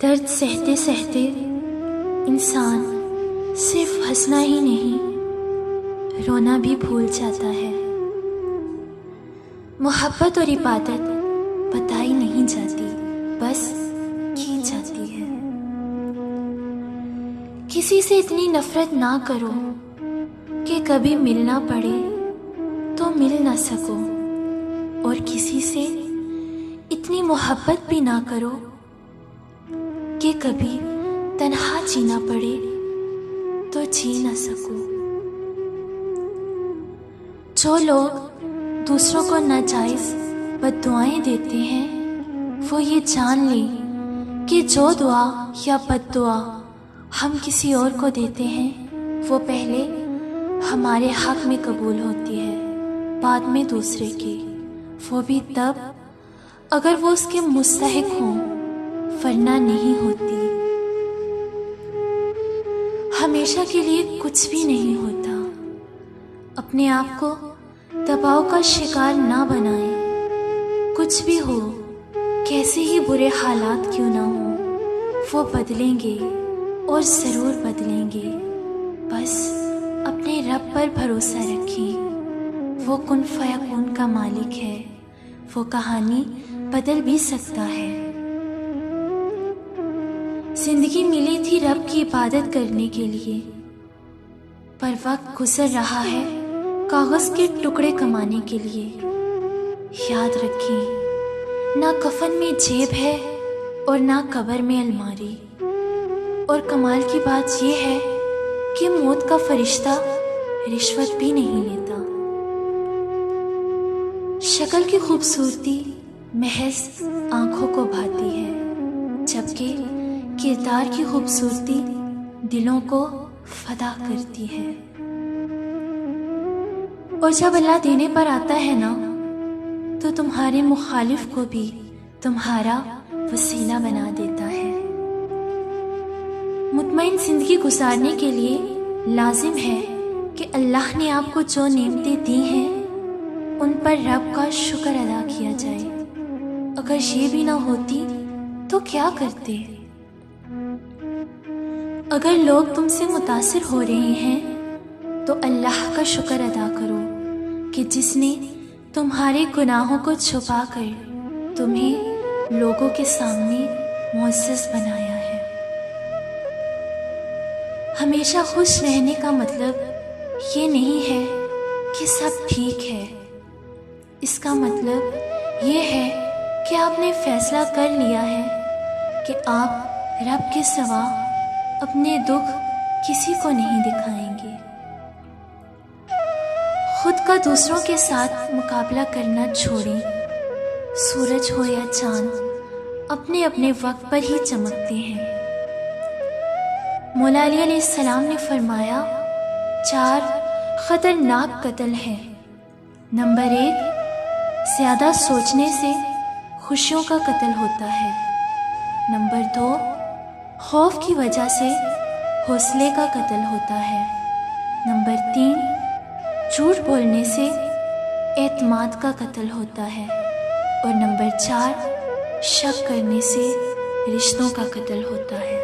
दर्द सहते सहते इंसान सिर्फ हंसना ही नहीं, रोना भी भूल जाता है। मोहब्बत और इबादत बताई नहीं जाती, बस की जाती है। किसी से इतनी नफरत ना करो कि कभी मिलना पड़े तो मिल ना सको, और किसी से इतनी मोहब्बत भी ना करो कि कभी तन्हा जीना पड़े तो जी ना सको। जो लोग दूसरों को नाजायज बद्दुआएं देते हैं, वो ये जान लें कि जो दुआ या बद्दुआ हम किसी और को देते हैं, वो पहले हमारे हक में कबूल होती है, बाद में दूसरे की, वो भी तब अगर वो उसके मुस्तहिक हों, वरना नहीं होती। हमेशा के लिए कुछ भी नहीं होता। अपने आप को दबाव का शिकार ना बनाएं। कुछ भी हो, कैसे ही बुरे हालात क्यों ना हो, वो बदलेंगे और ज़रूर बदलेंगे। बस अपने रब पर भरोसा रखें। वो कुन फयकून का मालिक है, वो कहानी बदल भी सकता है। जिंदगी मिली थी रब की इबादत करने के लिए, पर वक्त गुजर रहा है कागज के टुकड़े कमाने के लिए। याद रखें, ना कफन में जेब है और ना कब्र में अलमारी। और कमाल की बात यह है कि मौत का फरिश्ता रिश्वत भी नहीं लेता। शक्ल की खूबसूरती महज आंखों को भाती है, जबकि किरदार की खूबसूरती दिलों को फदा करती है। और जब अल्लाह देने पर आता है ना, तो तुम्हारे मुखालिफ को भी तुम्हारा वसीला बना देता है। मुतमईन जिंदगी गुजारने के लिए लाजिम है कि अल्लाह ने आपको जो नेमतें दी हैं, उन पर रब का शुक्र अदा किया जाए। अगर ये भी ना होती तो क्या करते? अगर लोग तुमसे मुतासिर हो रहे हैं, तो अल्लाह का शुक्र अदा करो कि जिसने तुम्हारे गुनाहों को छुपाकर तुम्हें लोगों के सामने मुअज़्ज़ज़ बनाया है। हमेशा खुश रहने का मतलब ये नहीं है कि सब ठीक है। इसका मतलब ये है कि आपने फैसला कर लिया है कि आप रब के सिवा अपने दुख किसी को नहीं दिखाएंगे। खुद का दूसरों के साथ मुकाबला करना छोड़ें। सूरज हो या चांद, अपने अपने वक्त पर ही चमकते हैं। मौला अली अलैहिस्सलाम ने फरमाया, 4 खतरनाक कत्ल हैं। नंबर 1, ज़्यादा सोचने से खुशियों का कत्ल होता है। नंबर 2, खौफ की वजह से हौसले का कत्ल होता है। नंबर 3, झूठ बोलने से एतमाद का कत्ल होता है। और नंबर 4, शक करने से रिश्तों का कत्ल होता है।